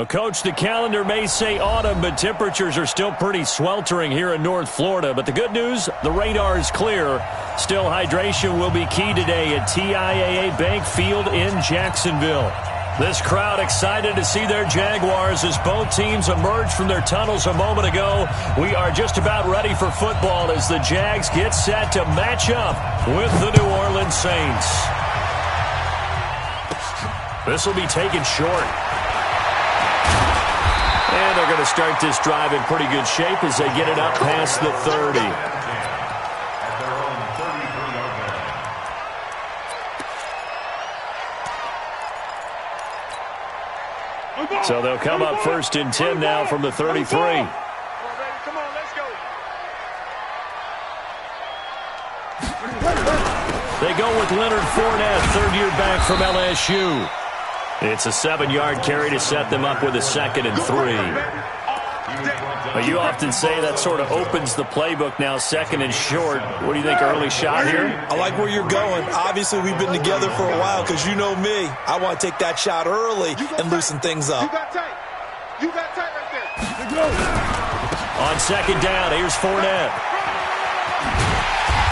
Well, Coach, the calendar may say autumn, but temperatures are still pretty sweltering here in North Florida. But the good news, the radar is clear. Still, hydration will be key today at TIAA Bank Field in Jacksonville. This crowd excited to see their Jaguars as both teams emerge from their tunnels a moment ago. We are just about ready for football as the Jags get set to match up with the New Orleans Saints. This will be taken short. And they're going to start this drive in pretty good shape as they get it up past the 30. So they'll come up 1st and 10 now from the 33. Come on, let's go. They go with Leonard Fournette, third-year back from LSU. It's a 7-yard carry to set them up with a 2nd and 3. But you often say that sort of opens the playbook now, 2nd and short. What do you think, early shot here? I like where you're going. Obviously, we've been together for a while because you know me. I want to take that shot early and loosen things up. You got tight. You got tight right there. On 2nd down, here's Fournette.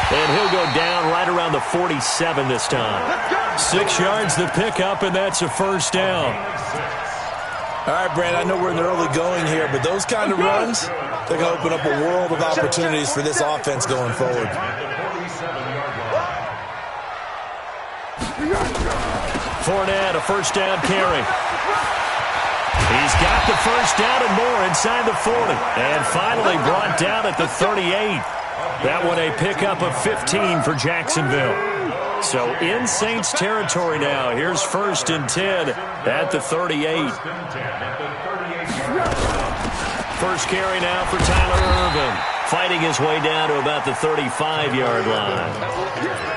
And he'll go down right around the 47 this time. 6 yards the pickup, and that's a 1st down. All right, Brand, I know we're in the early going here, but those kind of runs, they're going to open up a world of opportunities for this offense going forward. Fournette, a 1st down carry. He's got the 1st down and more inside the 40. And finally brought down at the 38. That one a pickup of 15 for Jacksonville. So in Saints territory now. Here's 1st and 10 at the 38. First carry now for Tyler Ervin. Fighting his way down to about the 35-yard line.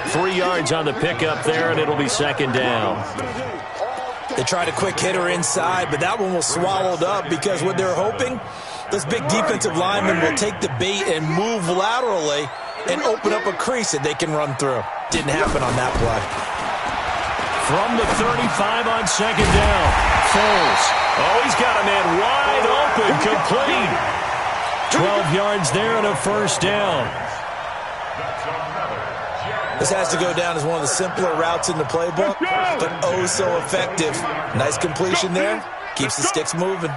3 yards on the pickup there, and it'll be 2nd down. They tried a quick hitter inside, but that one was swallowed up because what they're hoping, this big defensive lineman will take the bait and move laterally and open up a crease that they can run through. Didn't happen on that play. From the 35 on 2nd down, Foles. Oh, he's got a man wide open, complete. 12 yards there and a 1st down. This has to go down as one of the simpler routes in the playbook, but oh so effective. Nice completion there. Keeps the sticks moving.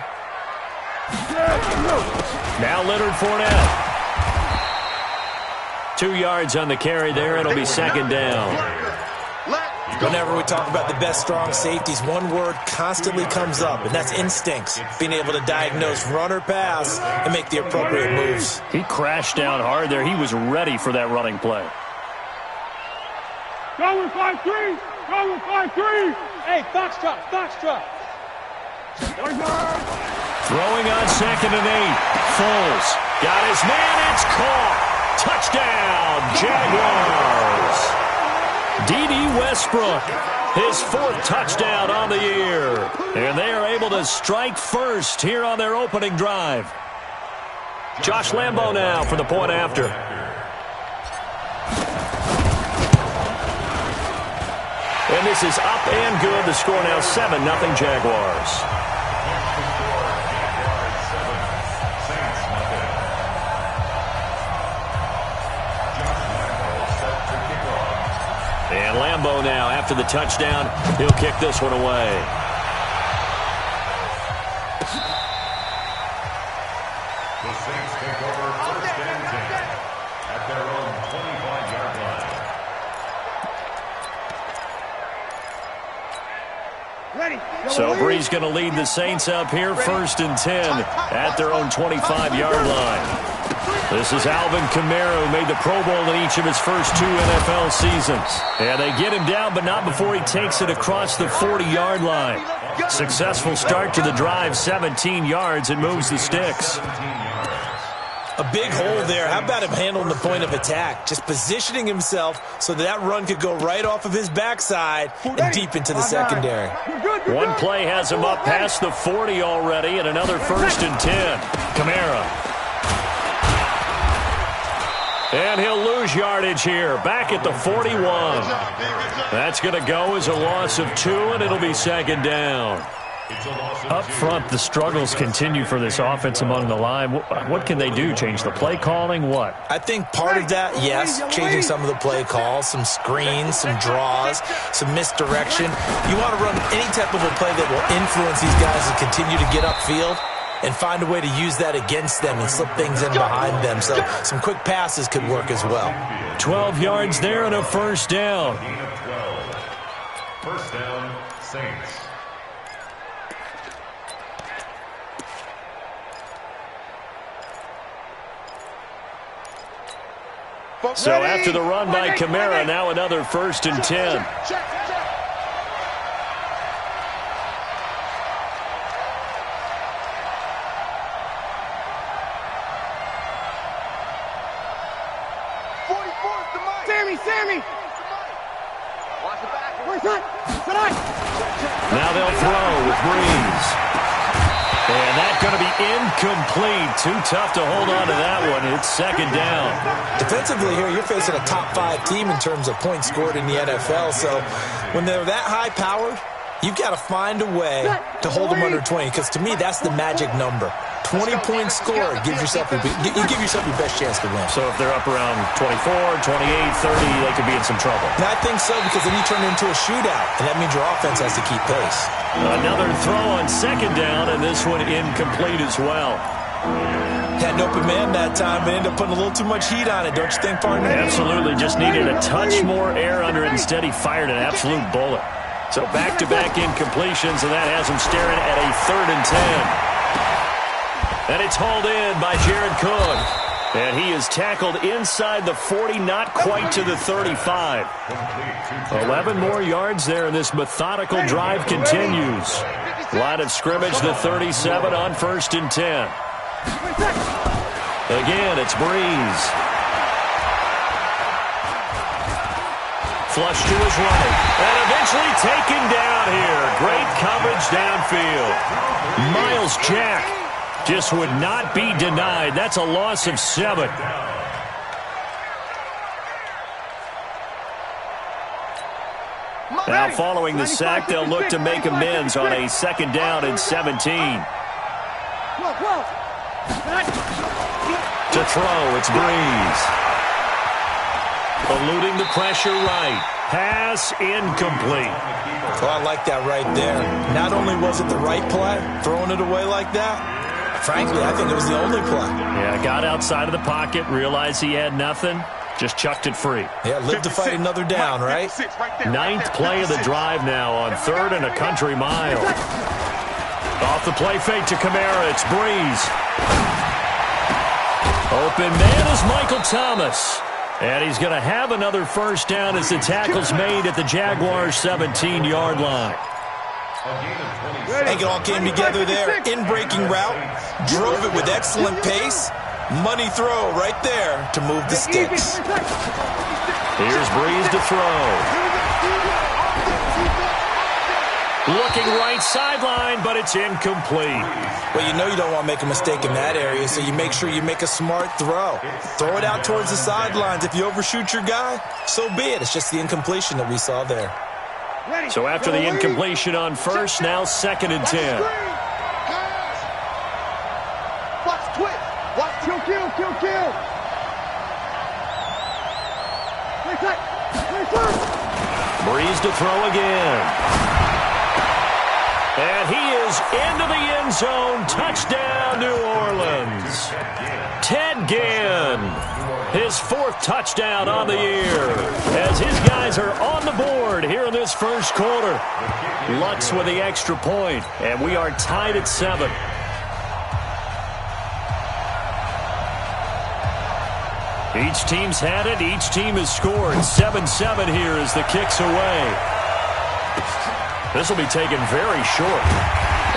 Now Leonard Fournette. 2 yards on the carry there. It'll be 2nd down. Whenever we talk about the best strong safeties, one word constantly comes up, and that's instincts. Being able to diagnose run or pass and make the appropriate moves. He crashed down hard there. He was ready for that running play. Go with 5-3. Go with 5-3. Hey, foxtrot. Throwing on 2nd and 8. Foles got his man. It's caught. Touchdown, Jaguars. D.D. Westbrook, his 4th touchdown on the year. And they are able to strike first here on their opening drive. Josh Lambo now for the point after. And this is up and good. The score now 7-0 Jaguars. And Lambo now, after the touchdown, he'll kick this one away. The Saints take over 1st and 10 at their own 25-yard line. Ready. So Bree's going to lead the Saints up here, 1st and 10 at their own 25-yard line. This is Alvin Kamara, who made the Pro Bowl in each of his first 2 NFL seasons. And they get him down, but not before he takes it across the 40-yard line. Successful start to the drive, 17 yards, and moves the sticks. A big hole there. How about him handling the point of attack? Just positioning himself so that run could go right off of his backside and deep into the secondary. One play has him up past the 40 already, and another 1st and 10. Kamara. And he'll lose yardage here, back at the 41. That's going to go as a loss of 2, and it'll be 2nd down. Up front, the struggles continue for this offense among the line. What can they do? Change the play calling? What? I think part of that, yes, changing some of the play calls, some screens, some draws, some misdirection. You want to run any type of a play that will influence these guys to continue to get upfield and find a way to use that against them and slip things in behind them. So some quick passes could work as well. 12 yards there and a first down. First down, Saints. So after the run by Kamara, now another 1st and 10. Sammy! Watch the back. Where's that? Now they'll throw with Breeze. And that's going to be incomplete. Too tough to hold on to that one. It's 2nd down. Defensively here, you're facing a top-5 team in terms of points scored in the NFL. So when they're that high-powered, you've got to find a way to hold them under 20. Because to me, that's the magic number. 20-point score, you give yourself your best chance to win. So if they're up around 24, 28, 30, they could be in some trouble. And I think so, because then you turn it into a shootout, and that means your offense has to keep pace. Another throw on 2nd down, and this one incomplete as well. Had an open man that time, but ended up putting a little too much heat on it, don't you think, partner? Absolutely, just needed a touch more air under it. Instead, he fired an absolute bullet. So back-to-back incompletions, and that has him staring at a 3rd and 10. And it's hauled in by Jared Cook. And he is tackled inside the 40, not quite to the 35. 11 more yards there, and this methodical drive continues. Line of scrimmage, the 37 on 1st and 10. Again, it's Breeze. Flush to his right. And eventually taken down here. Great coverage downfield. Miles Jack just would not be denied. That's a loss of 7. Now following the sack, they'll look to make amends on a 2nd down and 17. To throw, it's Breeze. Eluding the pressure right. Pass incomplete. Oh, I like that right there. Not only was it the right play, throwing it away like that, frankly, I think it was the only play. Yeah, got outside of the pocket, realized he had nothing, just chucked it free. Yeah, live to fight another down, right? 9th play of the drive now on 3rd and a country mile. Off the play fake to Kamara, it's Breeze. Open man is Michael Thomas. And he's going to have another 1st down as the tackle's made at the Jaguars' 17-yard line. I think it all came together there. In-breaking route, drove it with excellent pace. Money throw right there to move the sticks. Here's Breeze to throw. Looking right sideline, but it's incomplete. Well, you know you don't want to make a mistake in that area, so you make sure you make a smart throw. Throw it out towards the sidelines. If you overshoot your guy, so be it. It's just the incompletion that we saw there. So after the incompletion on 1st, now 2nd and 10. Watch twist. Watch kill. Breeze to throw again. And he is into the end zone. Touchdown, New Orleans. Ted Ginn, his 4th touchdown on the year, as his guys are on the board here in this 1st quarter. Lutz with the extra point, and we are tied at 7. Each team's had it. Each team has scored. 7-7 here as the kick's away. This will be taken very short.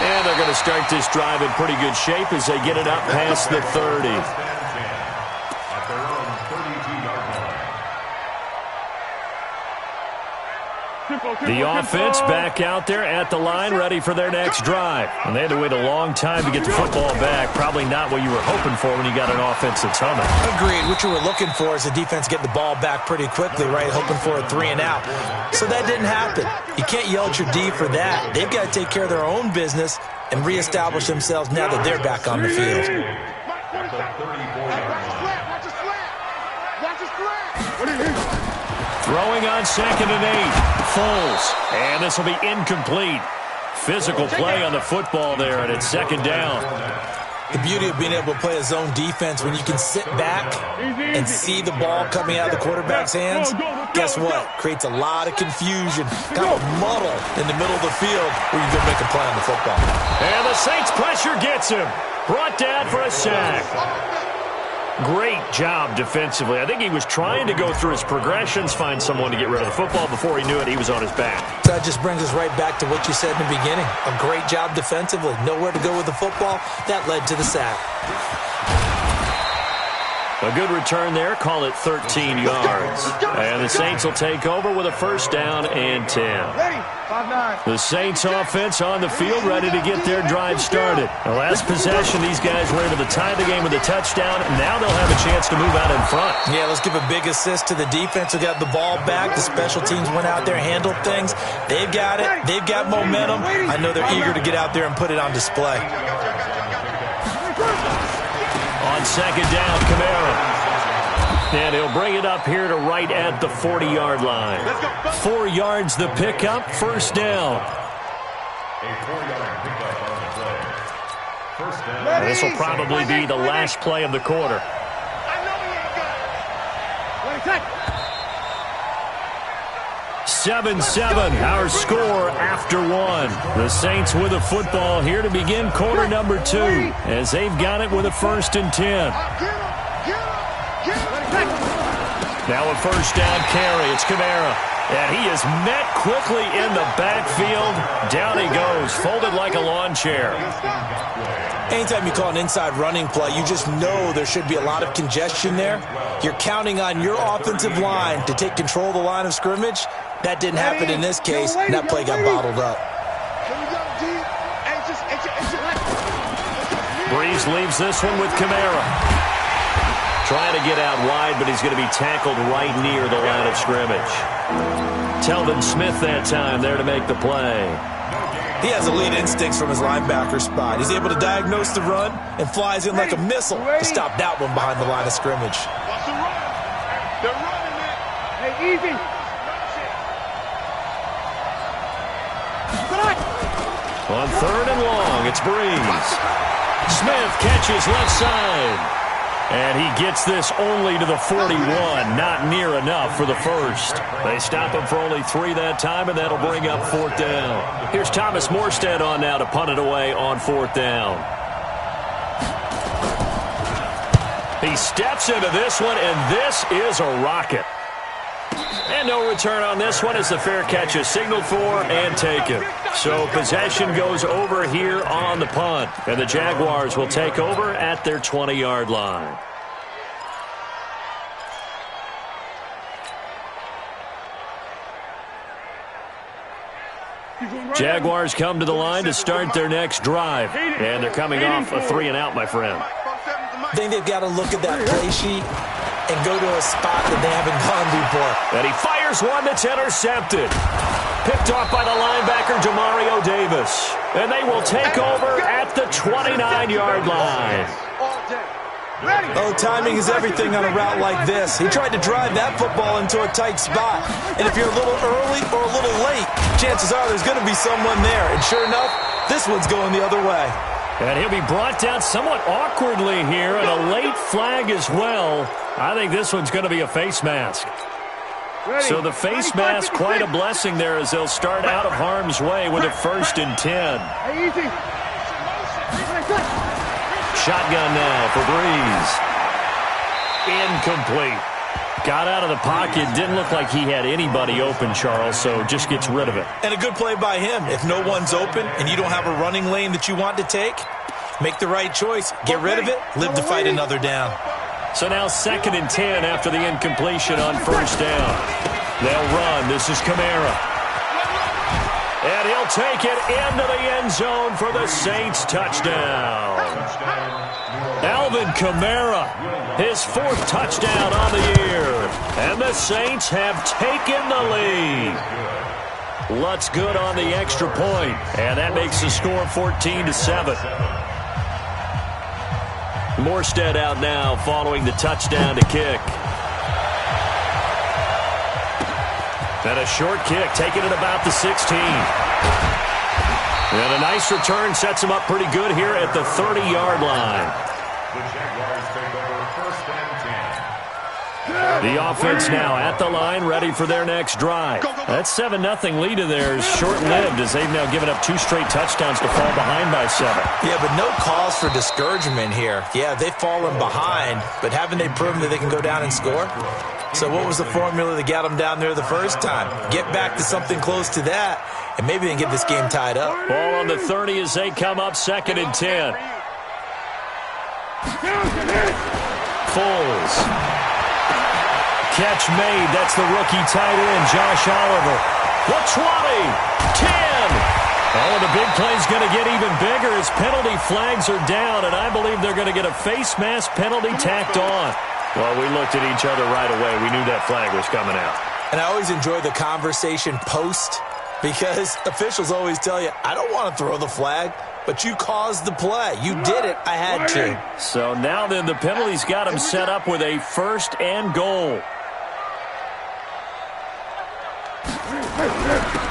And they're going to start this drive in pretty good shape as they get it up past the 30. The offense back out there at the line, ready for their next drive. And they had to wait a long time to get the football back. Probably not what you were hoping for when you got an offense that's humming. Agreed. What you were looking for is the defense getting the ball back pretty quickly, right? Hoping for a 3-and-out. So that didn't happen. You can't yell at your D for that. They've got to take care of their own business and reestablish themselves now that they're back on the field. Throwing on 2nd and 8. Foles. And this will be incomplete. Physical play on the football there, and it's 2nd down. The beauty of being able to play a zone defense when you can sit back and see the ball coming out of the quarterback's hands, guess what? Creates a lot of confusion, kind of a muddle in the middle of the field where you can make a play on the football. And the Saints pressure gets him. Brought down for a sack. Great job defensively. I think he was trying to go through his progressions, find someone to get rid of the football. Before he knew it, he was on his back. So that just brings us right back to what you said in the beginning. A great job defensively. Nowhere to go with the football. That led to the sack. A good return there. Call it 13 yards. And the Saints will take over with a 1st down and 10. The Saints offense on the field, ready to get their drive started. The last possession, these guys were able to tie the game with a touchdown. Now they'll have a chance to move out in front. Yeah, let's give a big assist to the defense who got the ball back. The special teams went out there, handled things. They've got it. They've got momentum. I know they're eager to get out there and put it on display. On 2nd down, Kamara. And he'll bring it up here to right at the 40-yard line. 4 yards the pickup, 1st down. This will probably be the last play of the quarter. 7-7, our score after 1. The Saints with a football here to begin quarter number 2, as they've got it with a 1st and 10. Now a 1st down carry. It's Kamara. And he is met quickly in the backfield. Down he goes, folded like a lawn chair. Anytime you call an inside running play, you just know there should be a lot of congestion there. You're counting on your offensive line to take control of the line of scrimmage. That didn't happen in this case, and that play got bottled up. Breeze leaves this one with Kamara. Trying to get out wide, but he's going to be tackled right near the line of scrimmage. Telvin Smith that time there to make the play. He has elite instincts from his linebacker spot. He's able to diagnose the run and flies in like a missile to stop that one behind the line of scrimmage. They're running it. Hey, easy. On 3rd and long, it's Breeze. Smith catches left side. And he gets this only to the 41, not near enough for the 1st. They stop him for only 3 that time, and that'll bring up 4th down. Here's Thomas Morstead on now to punt it away on 4th down. He steps into this one, and this is a rocket. And no return on this one as the fair catch is signaled for and taken. So possession goes over here on the punt. And the Jaguars will take over at their 20-yard line. Jaguars come to the line to start their next drive. And they're coming off a 3-and-out, my friend. I think they've got to look at that play sheet and go to a spot that they haven't gone before. And he fires one that's intercepted. Picked off by the linebacker, Demario Davis. And they will take over at the 29-yard line. Oh, timing is everything on a route like this. He tried to drive that football into a tight spot. And if you're a little early or a little late, chances are there's going to be someone there. And sure enough, this one's going the other way. And he'll be brought down somewhat awkwardly here, and a late flag as well. I think this one's going to be a face mask. So the face mask, quite a blessing there as they'll start out of harm's way with a 1st and 10. Shotgun now for Breeze. Incomplete. Got out of the pocket. Didn't look like he had anybody open, Charles, so just gets rid of it. And a good play by him. If no one's open and you don't have a running lane that you want to take, make the right choice. Get rid of it. Live to fight another down. So now 2nd and 10 after the incompletion on 1st down. They'll run. This is Kamara. And he'll take it into the end zone for the Saints touchdown. Alvin Kamara, his 4th touchdown on the year. And the Saints have taken the lead. Lutz good on the extra point, and that makes the score 14-7. Morstead out now following the touchdown to kick. And a short kick, taking it about the 16. And a nice return sets him up pretty good here at the 30-yard line. The Jaguars take over 1st and 10. The offense now at the line, ready for their next drive. That 7-0 lead of theirs short-lived as they've now given up 2 straight touchdowns to fall behind by 7. Yeah, but no cause for discouragement here. Yeah, they've fallen behind, but haven't they proven that they can go down and score? So what was the formula that got them down there the first time? Get back to something close to that, and maybe they can get this game tied up. Ball on the 30 as they come up 2nd and 10. Foles. Catch made. That's the rookie tight end, Josh Oliver. The 20, 10. Oh, and the big play's going to get even bigger as penalty flags are down, and I believe they're going to get a face mask penalty tacked on. Well, we looked at each other right away. We knew that flag was coming out. And I always enjoy the conversation post because officials always tell you, I don't want to throw the flag, but you caused the play. You did it. I had to. So now then the penalty's got him set up with a 1st and goal.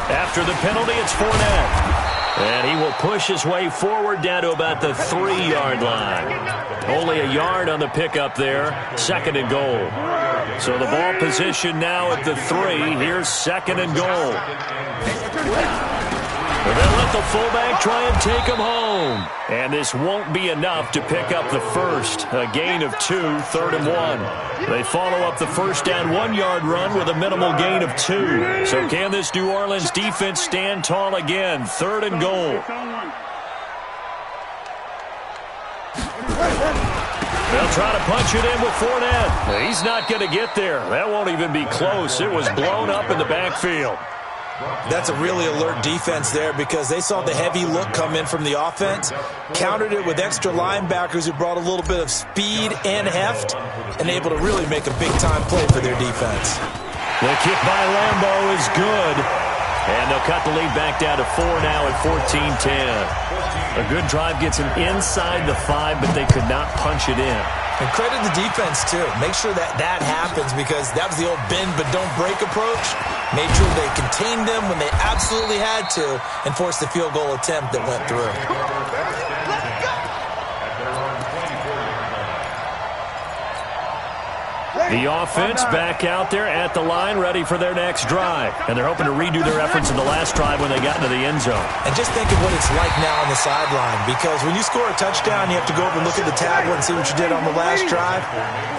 After the penalty, it's Fournette. And he will push his way forward down to about the 3-yard line. Only a yard on the pickup there. 2nd and goal. So the ball position now at the 3. Here's 2nd and goal. And they'll let the fullback try and take him home. And this won't be enough to pick up the first. A gain of 2, 3rd and 1. They follow up the first down 1-yard run with a minimal gain of 2. So can this New Orleans defense stand tall again? 3rd and goal. They'll try to punch it in with Fournette. He's not going to get there. That won't even be close. It was blown up in the backfield. That's a really alert defense there because they saw the heavy look come in from the offense, countered it with extra linebackers who brought a little bit of speed and heft, and able to really make a big-time play for their defense. The kick by Lambeau is good, and they'll cut the lead back down to 4 now at 14-10. A good drive gets them inside the 5, but they could not punch it in. And credit the defense, too. Make sure that that happens because that was the old bend but don't break approach. Made sure they contained them when they absolutely had to and forced the field goal attempt that went through. The offense back out there at the line, ready for their next drive. And they're hoping to redo their efforts in the last drive when they got into the end zone. And just think of what it's like now on the sideline, because when you score a touchdown, you have to go over and look at the tablet and see what you did on the last drive.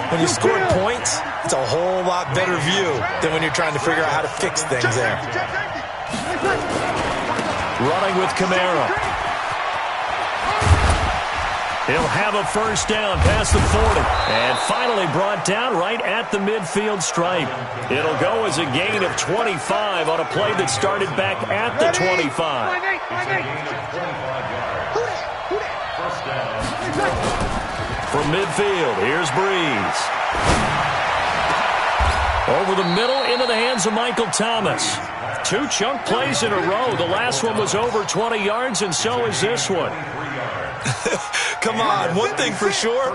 When you score points, it's a whole lot better view than when you're trying to figure out how to fix things there. Running with Kamara. He'll have a first down past the 40. And finally brought down right at the midfield stripe. It'll go as a gain of 25 on a play that started back at the 25. From midfield, here's Breeze. Over the middle into the hands of Michael Thomas. 2 chunk plays in a row. The last one was over 20 yards, and so is this one. Come on, one thing for sure,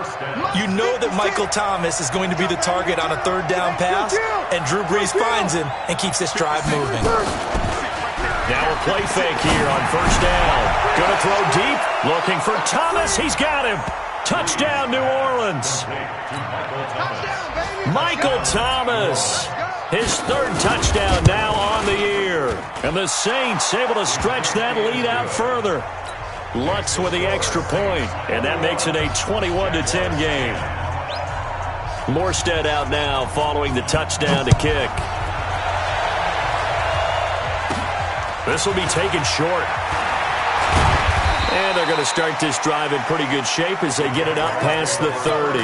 you know that Michael Thomas is going to be the target on a 3rd down pass, and Drew Brees finds him and keeps this drive moving. Now a play fake here on first down. Gonna throw deep, looking for Thomas. He's got him. Touchdown, New Orleans. Michael Thomas. His 3rd touchdown now on the year. And the Saints able to stretch that lead out further. Lutz with the extra point, and that makes it a 21-10 game. Morstead out now following the touchdown to kick. This will be taken short. And they're going to start this drive in pretty good shape as they get it up past the 30.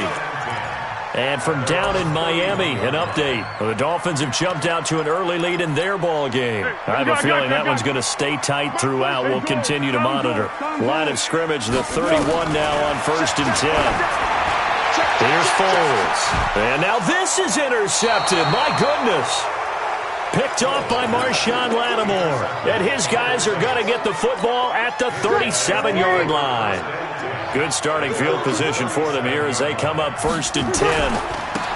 And from down in Miami, an update. The Dolphins have jumped out to an early lead in their ball game. I have a feeling that one's going to stay tight throughout. We'll continue to monitor. Line of scrimmage, the 31 now on 1st and 10. Here's Foles. And now this is intercepted. My goodness. Picked off by Marshawn Lattimore. And his guys are going to get the football at the 37-yard line. Good starting field position for them here as they come up 1st and 10.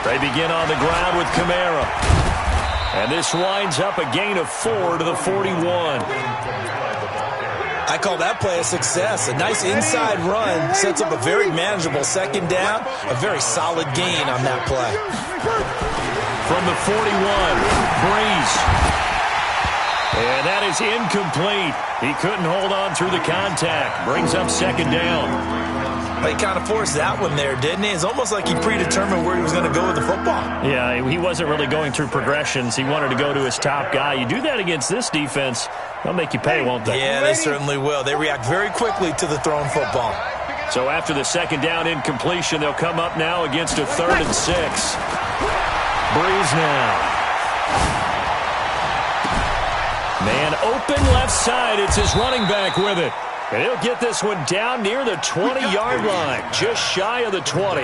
They begin on the ground with Kamara. And this winds up a gain of 4 to the 41. I call that play a success. A nice inside run sets up a very manageable 2nd down. A very solid gain on that play. From the 41, Breeze. And that is incomplete. He couldn't hold on through the contact. Brings up 2nd down. He kind of forced that one there, didn't he? It's almost like he predetermined where he was going to go with the football. Yeah, he wasn't really going through progressions. He wanted to go to his top guy. You do that against this defense, they'll make you pay, won't they? Yeah, they certainly will. They react very quickly to the thrown football. So after the 2nd down incompletion, they'll come up now against a 3rd and 6. Breeze now. Man open left side. It's his running back with it. And he'll get this one down near the 20-yard line, just shy of the 20.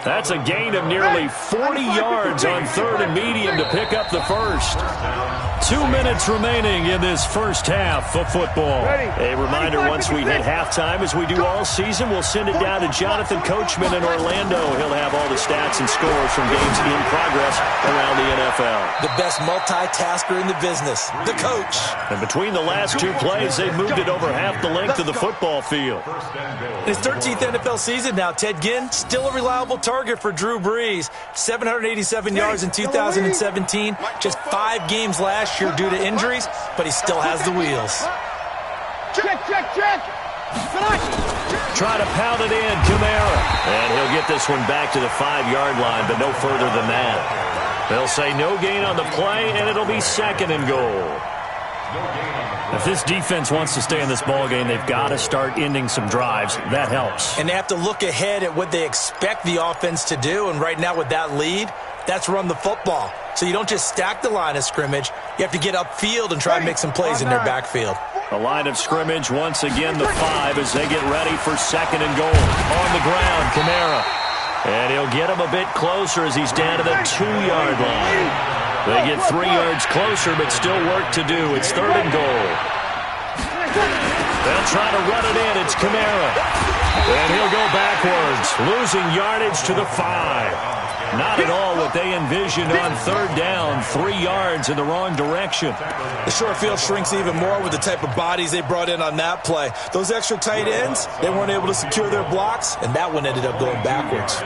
That's a gain of nearly 40 yards on 3rd and medium to pick up the first. 2 minutes remaining in this first half of football. A reminder, once we hit halftime, as we do all season, we'll send it down to Jonathan Coachman in Orlando. He'll have all the stats and scores from games in progress around the NFL. The best multitasker in the business, the coach. And between the last 2 plays, they've moved it over half the length of the football field. In his 13th NFL season now, Ted Ginn, still a reliable target for Drew Brees. 787 yards in 2017, just 5 games last year due to injuries, but he still has the wheels. Check. Try to pound it in, Kamara. And he'll get this one back to the 5-yard line, but no further than that. They'll say no gain on the play, and it'll be 2nd and goal. If this defense wants to stay in this ballgame, they've got to start ending some drives. That helps. And they have to look ahead at what they expect the offense to do. And right now with that lead, that's run the football. So you don't just stack the line of scrimmage. You have to get upfield and try and make some plays in their backfield. The line of scrimmage, once again, the 5 as they get ready for 2nd and goal. On the ground, Kamara. And he'll get him a bit closer as he's down to the 2-yard line. They get 3 yards closer, but still work to do. It's 3rd and goal. They'll try to run it in. It's Kamara. And he'll go backwards, losing yardage to the 5. Not at all what they envisioned on 3rd down. 3 yards in the wrong direction. The short field shrinks even more with the type of bodies they brought in on that play. Those extra tight ends, they weren't able to secure their blocks, and that one ended up going backwards.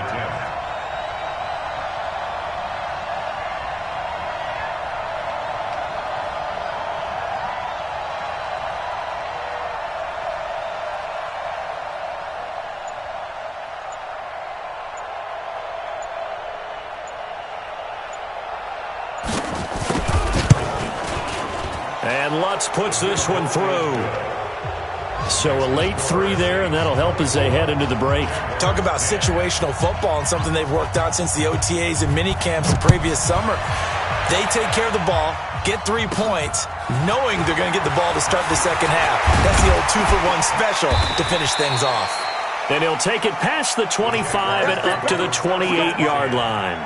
And Lutz puts this one through. So a late 3 there, and that'll help as they head into the break. Talk about situational football and something they've worked on since the OTAs and minicamps the previous summer. They take care of the ball, get 3 points, knowing they're going to get the ball to start the second half. That's the old 2-for-1 special to finish things off. Then he'll take it past the 25 and up to the 28-yard line.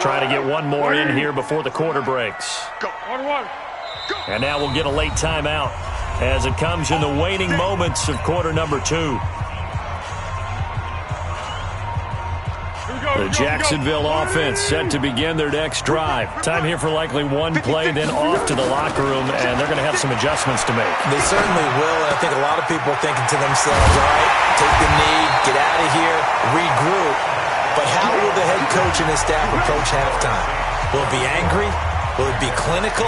Trying to get one more in here before the quarter breaks. And now we'll get a late timeout as it comes in the waning moments of quarter number 2. The Jacksonville offense set to begin their next drive. Time here for likely one play, then off to the locker room, and they're going to have some adjustments to make. They certainly will, and I think a lot of people are thinking to themselves, all right, take the knee, get out of here, regroup. But how will the head coach and his staff approach halftime? Will it be angry? Will it be clinical?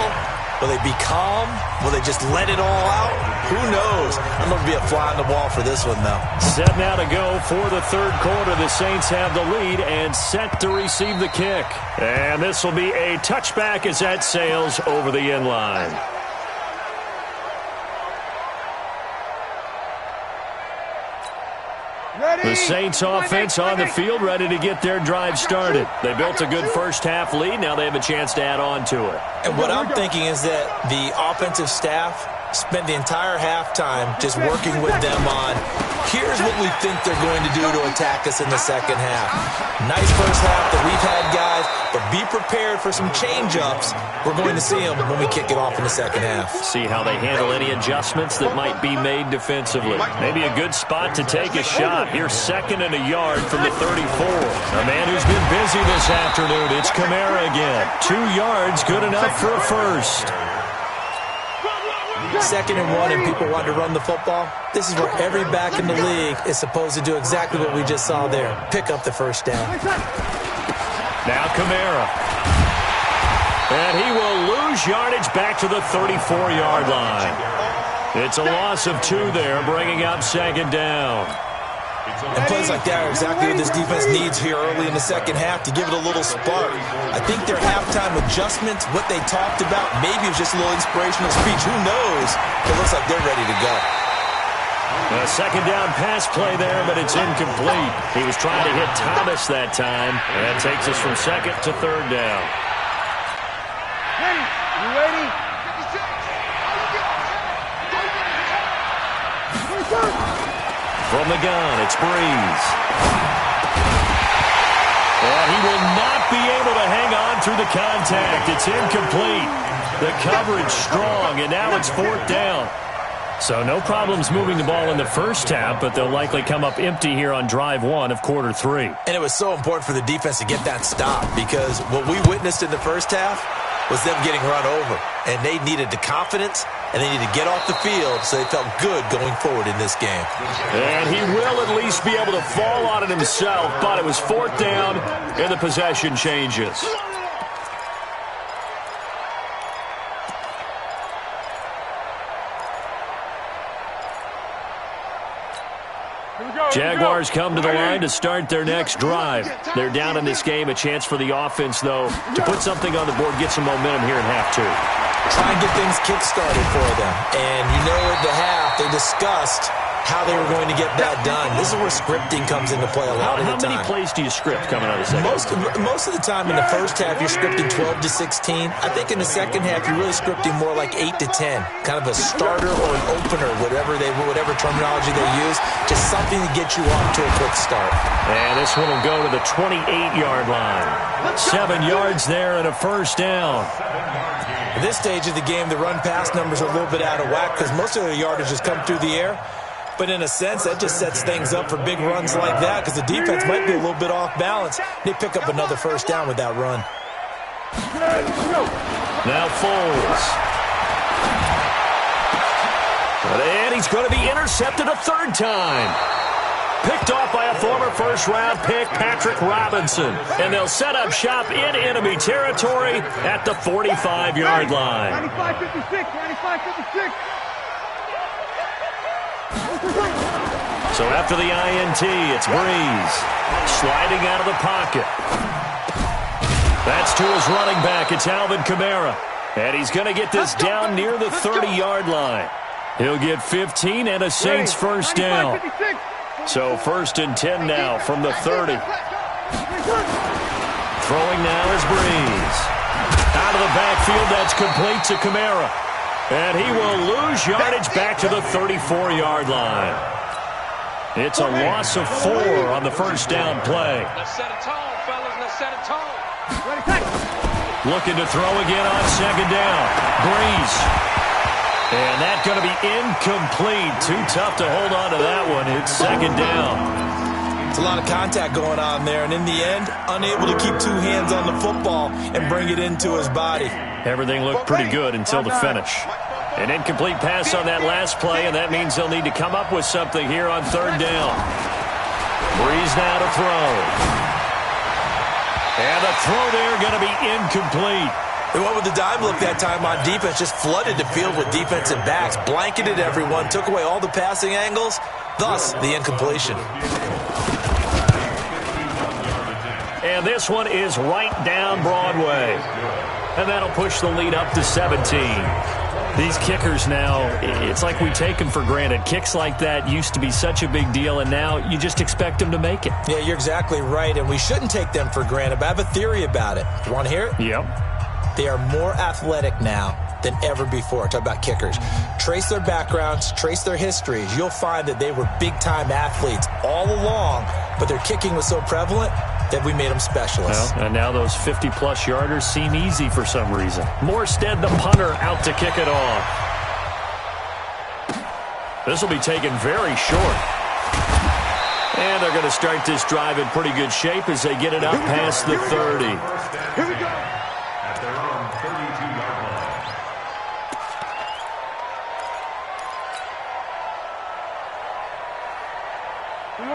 Will they be calm? Will they just let it all out? Who knows? I'm going to be a fly on the wall for this one, though. Set now to go for the third quarter. The Saints have the lead and set to receive the kick. And this will be a touchback as that sails over the end line. The Saints offense on the field, ready to get their drive started. They built a good first-half lead. Now they have a chance to add on to it. And what I'm thinking is that the offensive staff spent the entire halftime just working with them on, here's what we think they're going to do to attack us in the second half. Nice first half that we've had, guys, but be prepared for some change-ups. We're going to see them when we kick it off in the second half. See how they handle any adjustments that might be made defensively. Maybe a good spot to take a shot. Here's 2nd and a yard from the 34. A man who's been busy this afternoon. It's Kamara again. 2 yards, good enough for a first. 2nd and 1 and people want to run the football. This is where every back in the league is supposed to do exactly what we just saw there. Pick up the first down. Now Kamara. And he will lose yardage back to the 34-yard line. It's a loss of 2 there, bringing up 2nd down. And plays like that are exactly what this defense needs here early in the second half to give it a little spark. I think their halftime adjustments, what they talked about, maybe it was just a little inspirational speech. Who knows? It looks like they're ready to go. A 2nd down pass play there, but it's incomplete. He was trying to hit Thomas that time. And that takes us from 2nd to 3rd down. You ready? From the gun, it's Breeze. And he will not be able to hang on through the contact. It's incomplete. The coverage strong, and now it's 4th down. So no problems moving the ball in the first half, but they'll likely come up empty here on drive 1 of quarter 3. And it was so important for the defense to get that stop because what we witnessed in the first half was them getting run over. And they needed the confidence, and they needed to get off the field so they felt good going forward in this game. And he will at least be able to fall on it himself, but it was 4th down, and the possession changes. Jaguars come to the line to start their next drive. They're down in this game. A chance for the offense, though, to put something on the board, get some momentum here in half 2. Try and get things kick-started for them. And you know at the half, they discussed how they were going to get that done. This is where scripting comes into play a lot of the time. How many plays do you script coming out of the second? Most of the time in the first half, you're scripting 12 to 16. I think in the second half, you're really scripting more like 8 to 10. Kind of a starter or an opener, whatever terminology they use. Just something to get you off to a quick start. And this one will go to the 28-yard line. 7 yards there and a first down. At this stage of the game, the run-pass numbers are a little bit out of whack because most of the yardage has come through the air. But in a sense, that just sets things up for big runs like that because the defense might be a little bit off balance. They pick up another first down with that run. Now Foles. And he's going to be intercepted a 3rd time. Picked off by a former first-round pick, Patrick Robinson. And they'll set up shop in enemy territory at the 45-yard line. 95-56, 95-56. So after the INT, it's Breeze sliding out of the pocket. That's to his running back. It's Alvin Kamara. And he's going to get this down near the 30-yard line. He'll get 15 and a Saints first down. So 1st and 10 now from the 30. Throwing now is Breeze. Out of the backfield, that's complete to Kamara. And he will lose yardage back to the 34-yard line. It's a loss of 4 on the first down play. Let's set it tall, fellas. Let's set it tall. Looking to throw again on 2nd down. Breeze. And that's going to be incomplete. Too tough to hold on to that one. It's 2nd down. It's a lot of contact going on there. And in the end, unable to keep 2 hands on the football and bring it into his body. Everything looked pretty good until the finish. An incomplete pass on that last play, and that means they'll need to come up with something here on 3rd down. Breeze now to throw. And the throw there going to be incomplete. They went with the dime look that time on defense, just flooded the field with defensive backs, blanketed everyone, took away all the passing angles, thus the incompletion. And this one is right down Broadway. And that'll push the lead up to 17. These kickers now, it's like we take them for granted. Kicks like that used to be such a big deal, and now you just expect them to make it. Yeah, you're exactly right, and we shouldn't take them for granted, but I have a theory about it. You want to hear it? Yep. They are more athletic now than ever before. Talk about kickers. Trace their backgrounds, trace their histories. You'll find that they were big-time athletes all along, but their kicking was so prevalent that we made them specialists. Well, and now those 50-plus yarders seem easy for some reason. Morstead, the punter, out to kick it off. This will be taken very short. And they're going to start this drive in pretty good shape as they get it up past the 30. Here we go. At their own 32-yard line.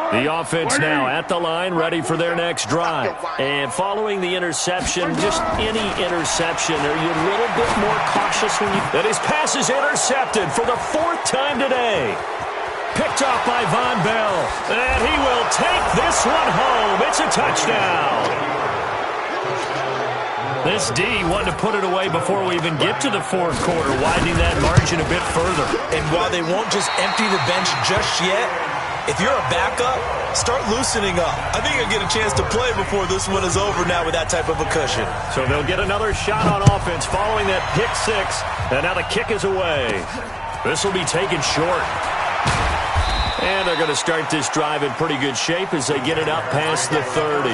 The offense now at the line, ready for their next drive. And following the interception, just any interception, are you a little bit more cautious when you... That his pass is intercepted for the 4th time today. Picked off by Von Bell. And he will take this one home. It's a touchdown. This D wanted to put it away before we even get to the 4th quarter, widening that margin a bit further. And while they won't just empty the bench just yet, if you're a backup, start loosening up. I think you'll get a chance to play before this one is over now with that type of a cushion. So they'll get another shot on offense following that pick 6. And now the kick is away. This will be taken short. And they're going to start this drive in pretty good shape as they get it up past the 30.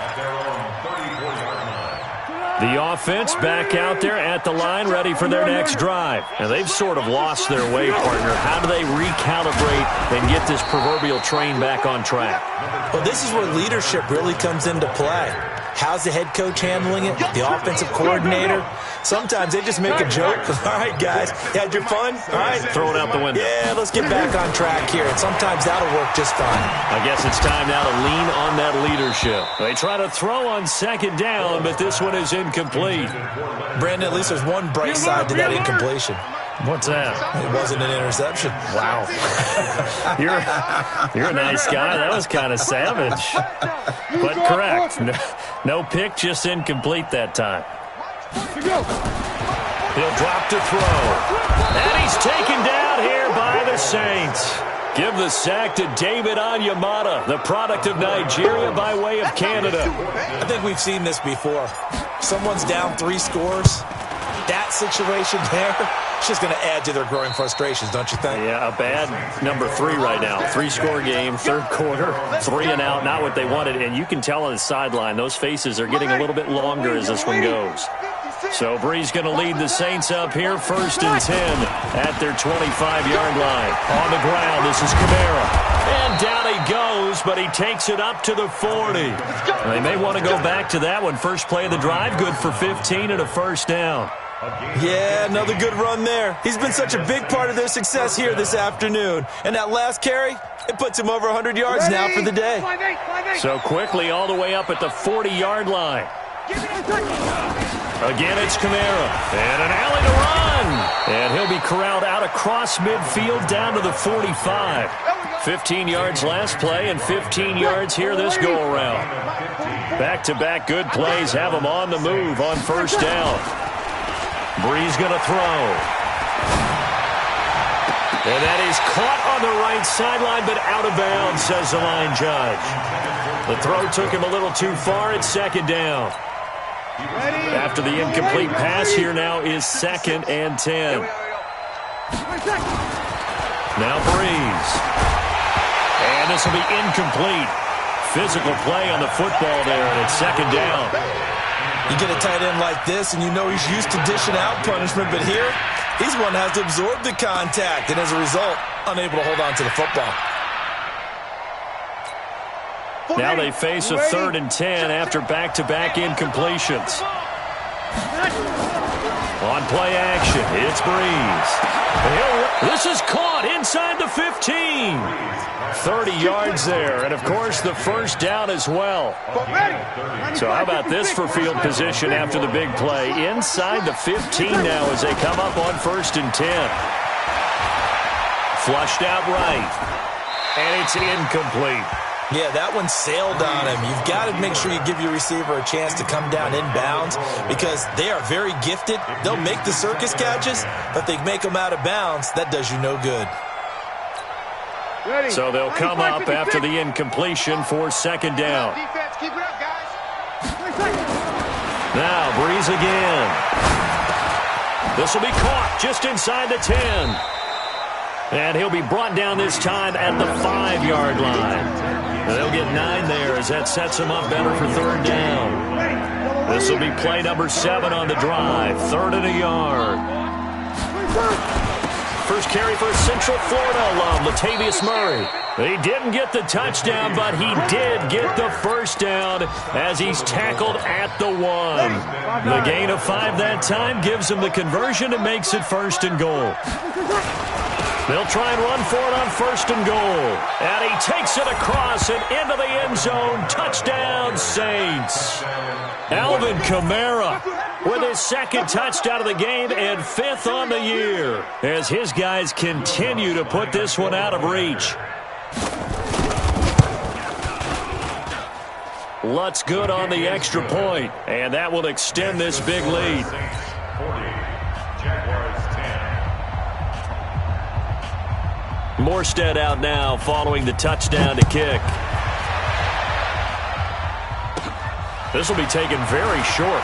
At their own 34-yard line. The offense back out there at the line, ready for their next drive. And they've sort of lost their way, partner. How do they recalibrate and get this proverbial train back on track? Well, this is where leadership really comes into play. How's the head coach handling it? The offensive coordinator? Sometimes they just make a joke. All right, guys, you had your fun? All right. Throw it out the window. Yeah, let's get back on track here. And sometimes that'll work just fine. I guess it's time now to lean on that leadership. They try to throw on 2nd down, but this one is incomplete. Brandon, at least there's one bright side to that incompletion. What's that? It wasn't an interception. Wow. You're a nice guy. That was kind of savage. But correct. No pick, just incomplete that time. He'll drop to throw. And he's taken down here by the Saints. Give the sack to David Onyemata, the product of Nigeria by way of Canada. I think we've seen this before. Someone's down 3 scores. That situation there, it's just going to add to their growing frustrations, don't you think? Yeah, a bad number 3 right now. 3-score game, 3rd quarter, 3 and out, not what they wanted. And you can tell on the sideline, those faces are getting a little bit longer as this one goes. So Bree's going to lead the Saints up here, 1st and 10 at their 25-yard line. On the ground, this is Kamara. And down he goes, but he takes it up to the 40. And they may want to go back to that one. First play of the drive, good for 15 and a 1st down. Yeah, another good run there. He's been such a big part of their success here this afternoon. And that last carry, it puts him over 100 yards now for the day. So quickly all the way up at the 40-yard line. Again, it's Kamara. And an alley to run. And he'll be corralled out across midfield down to the 45. 15 yards last play and 15 yards here this go-around. Back-to-back good plays have him on the move on 1st down. Bree's going to throw. And that is caught on the right sideline, but out of bounds, says the line judge. The throw took him a little too far at 2nd down. After the incomplete pass, here now is 2nd and 10. Now Breeze. And this will be incomplete. Physical play on the football there, and it's 2nd down. You get a tight end like this, and you know he's used to dishing out punishment, but here, he's one that has to absorb the contact, and as a result, unable to hold on to the football. Now they face a 3rd and 10 after back-to-back incompletions. On play action, it's Breeze. This is caught inside the 15. 30 yards there, and of course the 1st down as well. So how about this for field position after the big play? Inside the 15 now as they come up on 1st and 10. Flushed out right. And it's incomplete. Yeah, that one sailed on him. You've got to make sure you give your receiver a chance to come down inbounds because they are very gifted. They'll make the circus catches, but they make them out of bounds. That does you no good. So they'll come up after the incompletion for second down. Defense, keep it up, guys. Now, Breeze again. This will be caught just inside the 10. And he'll be brought down this time at the 5-yard line. They'll get 9 there as that sets them up better for third down. This will be play number 7 on the drive. 3rd and a yard. First carry for Central Florida alum, Latavius Murray. He didn't get the touchdown, but he did get the first down as he's tackled at the 1. The gain of 5 that time gives him the conversion and makes it 1st and goal. They'll try and run for it on 1st and goal. And he takes it across and into the end zone. Touchdown, Saints. Alvin Kamara with his 2nd touchdown of the game and 5th on the year as his guys continue to put this one out of reach. Lutz good on the extra point, and that will extend this big lead. Morstead out now following the touchdown to kick. This will be taken very short.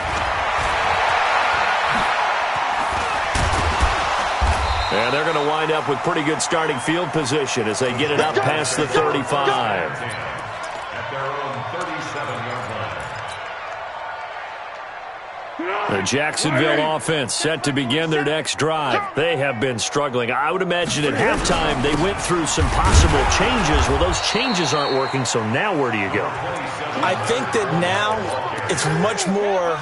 And they're going to wind up with pretty good starting field position as they get it up past the 35. At their own 37-yard line. The Jacksonville offense set to begin their next drive. They have been struggling. I would imagine at halftime they went through some possible changes. Well, those changes aren't working, so now where do you go? I think that now it's much more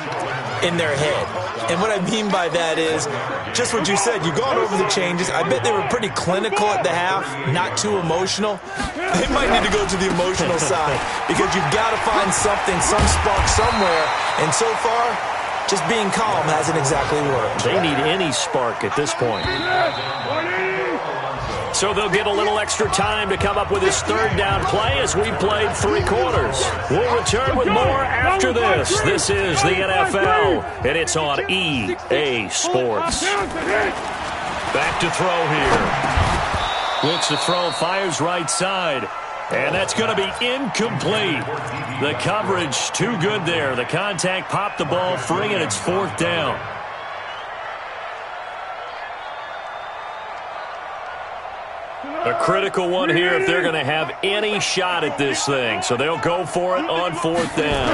in their head. And what I mean by that is just what you said. You've gone over the changes. I bet they were pretty clinical at the half, not too emotional. They might need to go to the emotional side because you've got to find something, some spark somewhere. And so far, just being calm hasn't exactly worked. They need any spark at this point. So they'll get a little extra time to come up with his 3rd down play as we played 3 quarters. We'll return with more after this. This is the NFL, and it's on EA Sports. Back to throw here. Looks to throw, fires right side. And that's going to be incomplete. The coverage too good there. The contact popped the ball free, and it's 4th down. A critical one here if they're going to have any shot at this thing. So they'll go for it on 4th down.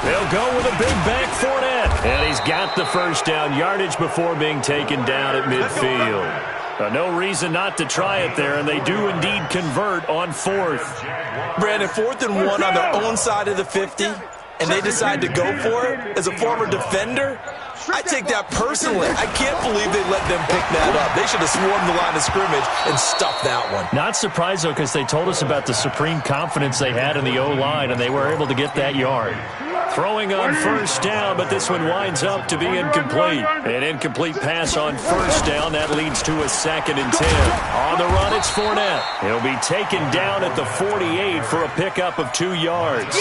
They'll go with a big back Fournette. And he's got the first down, yardage before being taken down at midfield. No reason not to try it there, and they do indeed convert on 4th. Brandon, 4th and 1 on their own side of the 50, and they decide to go for it. As a former defender, I take that personally. I can't believe they let them pick that up. They should have swarmed the line of scrimmage and stuffed that one. Not surprised, though, because they told us about the supreme confidence they had in the O-line, and they were able to get that yard. Throwing on 1st down, but this one winds up to be incomplete. An incomplete pass on 1st down. That leads to a 2nd and 10. On the run, it's Fournette. He'll be taken down at the 48 for a pickup of 2 yards.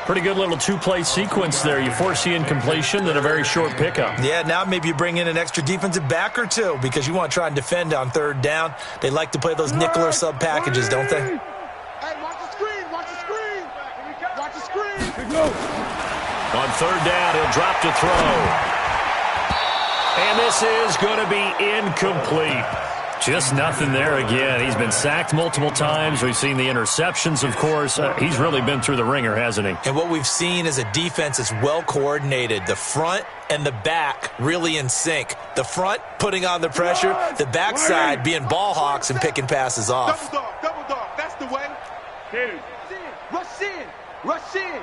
Pretty good little 2-play sequence there. You force the incompletion, then a very short pickup. Yeah, now maybe you bring in an extra defensive back or 2 because you want to try and defend on 3rd down. They like to play those nickel or sub packages, don't they? On 3rd down, he'll drop to throw. And this is going to be incomplete. Just nothing there again. He's been sacked multiple times. We've seen the interceptions, of course. He's really been through the ringer, hasn't he? And what we've seen is a defense that's well coordinated. The front and the back really in sync. The front putting on the pressure. The backside being ball hawks and picking passes off. Double dog. That's the way. Rush in. Rush in.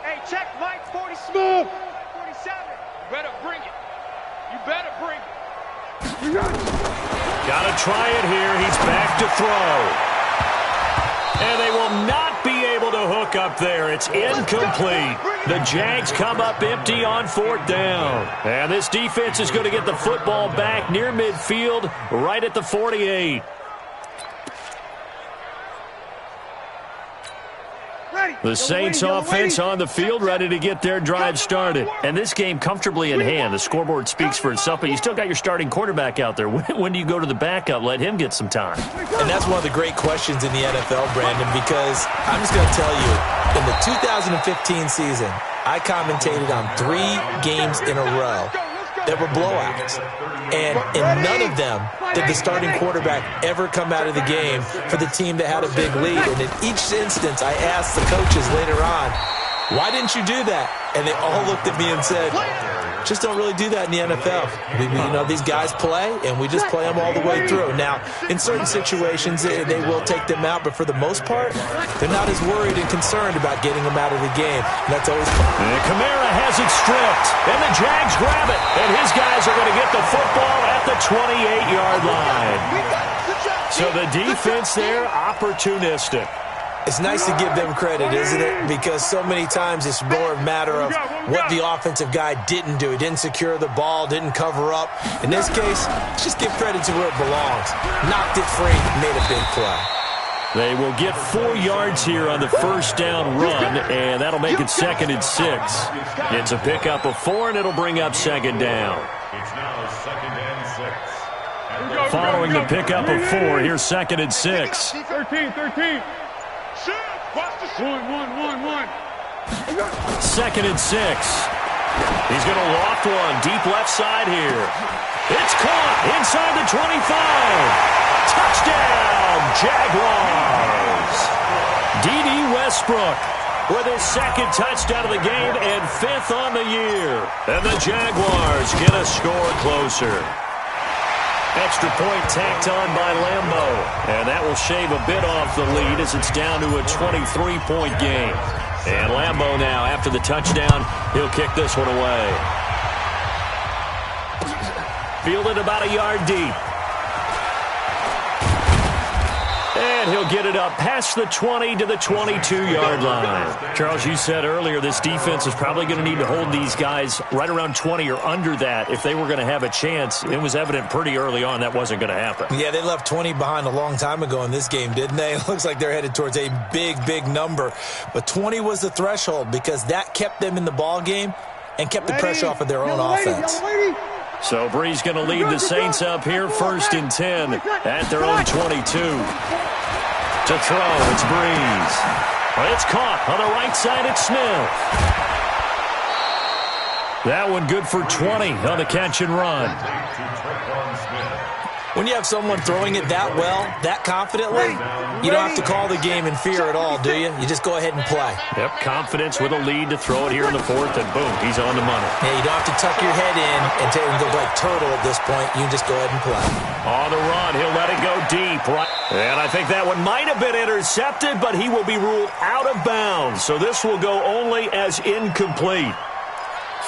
Hey, check Mike 40 smooth. 47. You better bring it. You better bring it. Got to try it here. He's back to throw. And they will not be able to hook up there. It's incomplete. The Jags come up empty on 4th down. And this defense is going to get the football back near midfield, right at the 48. The Saints offense on the field, ready to get their drive started. And this game comfortably in hand. The scoreboard speaks for itself, but you still got your starting quarterback out there. When do you go to the backup? Let him get some time. And that's one of the great questions in the NFL, Brandon, because I'm just going to tell you, in the 2015 season, I commentated on 3 games in a row that were blowouts. And in none of them did the starting quarterback ever come out of the game for the team that had a big lead. And in each instance, I asked the coaches later on, why didn't you do that? And they all looked at me and said, just don't really do that in the NFL. These guys play, and we just play them all the way through. Now, in certain situations, they will take them out, but for the most part, they're not as worried and concerned about getting them out of the game. And that's always fun. And Kamara has it stripped, and the Jags grab it, and his guys are going to get the football at the 28-yard line. So the defense there, opportunistic. It's nice to give them credit, isn't it? Because so many times it's more a matter of what the offensive guy didn't do. He didn't secure the ball, didn't cover up. In this case, just give credit to where it belongs. Knocked it free, made a big play. They will get 4 yards here on the first down run, and that'll make it 2nd and 6. It's a pickup of 4, and it'll bring up 2nd down. It's now 2nd and 6. Following the pickup of 4, here's 2nd and 6. 13. 2nd and 6. He's going to loft one deep left side here. It's caught inside the 25. Touchdown, Jaguars. D.D. Westbrook with his 2nd touchdown of the game and 5th on the year. And the Jaguars get a score closer. Extra point tacked on by Lambo. And that will shave a bit off the lead as it's down to a 23-point game. And Lambo now, after the touchdown, he'll kick this one away. Fielded about a yard deep. And he'll get it up past the 20 to the 22-yard line. Charles, you said earlier this defense is probably going to need to hold these guys right around 20 or under that if they were going to have a chance. It was evident pretty early on that wasn't going to happen. Yeah, they left 20 behind a long time ago in this game, didn't they? It looks like they're headed towards a big number. But 20 was the threshold because that kept them in the ball game and kept the pressure off of their own offense. So Bree's going to lead the Saints up here 1st and 10 at their own 22. To throw, it's Breeze. It's caught on the right side, it's Smith. That one good for 20 on the catch and run. When you have someone throwing it that well, that confidently, you don't have to call the game in fear at all, do you? You just go ahead and play. Yep, confidence with a lead to throw it here in the 4th, and boom, he's on the money. Yeah, you don't have to tuck your head in and go like turtle at this point. You can just go ahead and play. On the run, he'll let it go deep. Right. And I think that one might have been intercepted, but he will be ruled out of bounds. So this will go only as incomplete.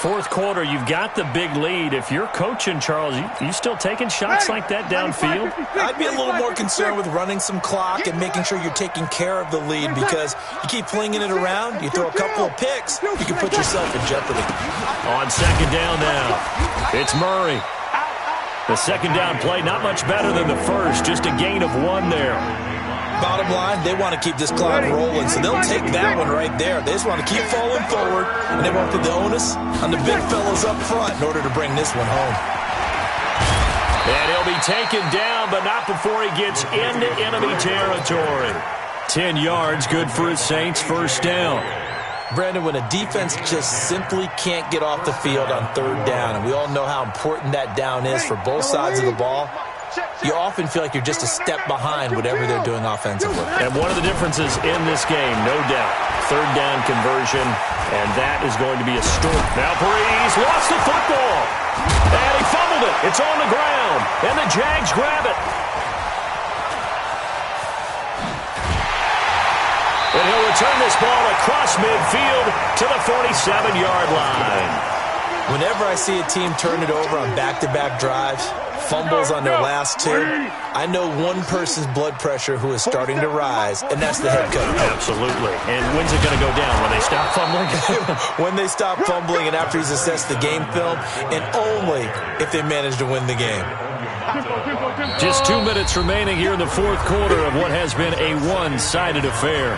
4th quarter, you've got the big lead. If you're coaching, Charles, you still taking shots like that downfield? I'd be a little more concerned with running some clock and making sure you're taking care of the lead because you keep flinging it around, you throw a couple of picks, you can put yourself in jeopardy. On 2nd down now, it's Murray. The 2nd down play, not much better than the first, just a gain of 1 there. Bottom line, they want to keep this clock rolling, so they'll take that one right there. They just want to keep falling forward, and they want to put the onus on the big fellas up front in order to bring this one home. And he'll be taken down, but not before he gets into enemy territory. 10 yards, good for his Saints, 1st down. Brandon, when a defense just simply can't get off the field on 3rd down, and we all know how important that down is for both sides of the ball, you often feel like you're just a step behind whatever they're doing offensively. And one of the differences in this game, no doubt, 3rd down conversion, and that is going to be a story. Now Breeze lost the football, and he fumbled it. It's on the ground, and the Jags grab it. And he'll return this ball across midfield to the 47-yard line. Whenever I see a team turn it over on back-to-back drives, fumbles on their last two, I know one person's blood pressure who is starting to rise, and that's the head coach. Absolutely. And when's it going to go down? When they stop fumbling? When they stop fumbling and after he's assessed the game film, and only if they manage to win the game. Just 2 minutes remaining here in the fourth quarter of what has been a one-sided affair.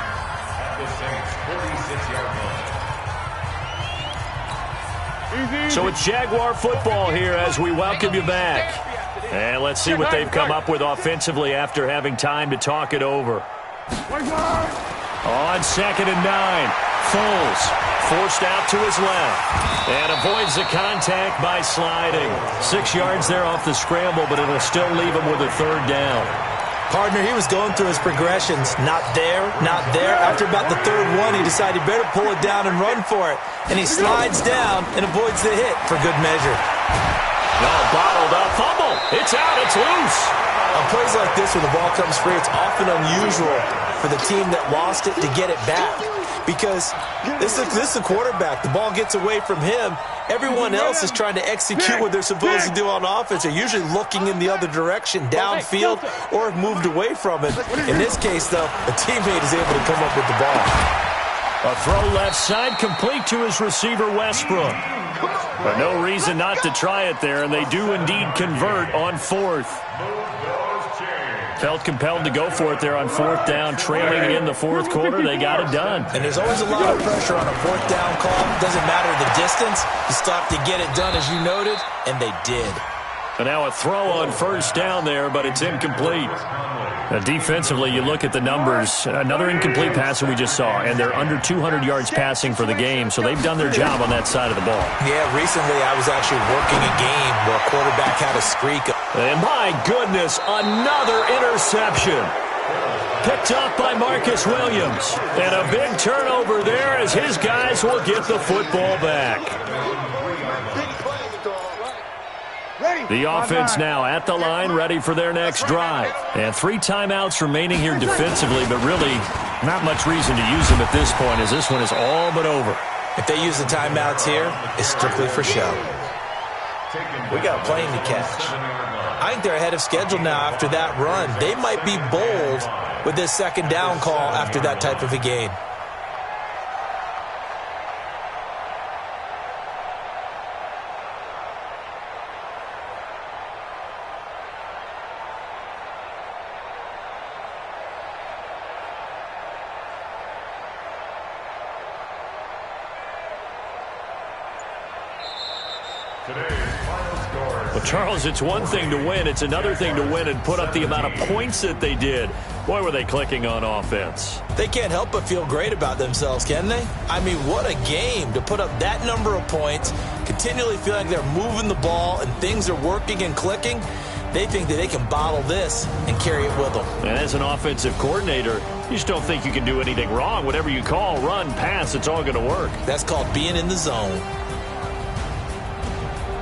So it's Jaguar football here as we welcome you back. And let's see what they've come up with offensively after having time to talk it over. On 2nd and 9, Foles forced out to his left and avoids the contact by sliding. 6 yards there off the scramble, but it'll still leave him with a third down. Partner, he was going through his progressions. Not there, not there. After about the third one, he decided he better pull it down and run for it. And he slides down and avoids the hit for good measure. Oh, bottled up. Fumble. It's out. It's loose. On plays like this, when the ball comes free, it's often unusual for the team that lost it to get it back. Because this is the quarterback. The ball gets away from him. Everyone else is trying to execute what they're supposed to do on offense. They're usually looking in the other direction, downfield, or have moved away from it. In this case, though, a teammate is able to come up with the ball. A throw left side, complete to his receiver, Westbrook. But no reason not to try it there, and they do indeed convert on 4th. Felt compelled to go for it there on 4th down, trailing in the fourth quarter. They got it done. And there's always a lot of pressure on a 4th down call. Doesn't matter the distance. You stop to get it done, as you noted, and they did. And now a throw on 1st down there, but it's incomplete. Defensively, you look at the numbers. Another incomplete pass that we just saw, and they're under 200 yards passing for the game, so they've done their job on that side of the ball. Yeah, recently I was actually working a game where a quarterback had a streak. And my goodness, another interception. Picked up by Marcus Williams. And a big turnover there as his guys will get the football back. The offense now at the line, ready for their next drive. And 3 timeouts remaining here defensively, but really not much reason to use them at this point as this one is all but over. If they use the timeouts here, it's strictly for show. We got a plane to catch. I think they're ahead of schedule now after that run. They might be bold with this 2nd down call after that type of a game. Well, Charles, it's one thing to win. It's another thing to win and put up the amount of points that they did. Boy, were they clicking on offense. They can't help but feel great about themselves, can they? I mean, what a game to put up that number of points, continually feeling like they're moving the ball and things are working and clicking. They think that they can bottle this and carry it with them. And as an offensive coordinator, you just don't think you can do anything wrong. Whatever you call, run, pass, it's all going to work. That's called being in the zone.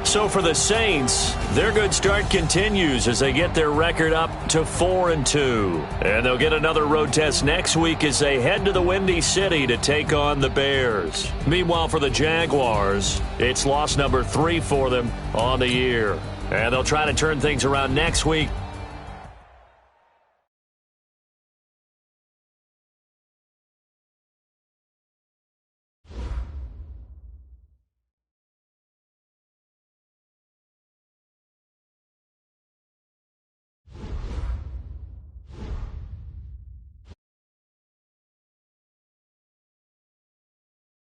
So for the Saints, their good start continues as they get their record up to 4-2. And they'll get another road test next week as they head to the Windy City to take on the Bears. Meanwhile, for the Jaguars, it's loss number 3 for them on the year. And they'll try to turn things around next week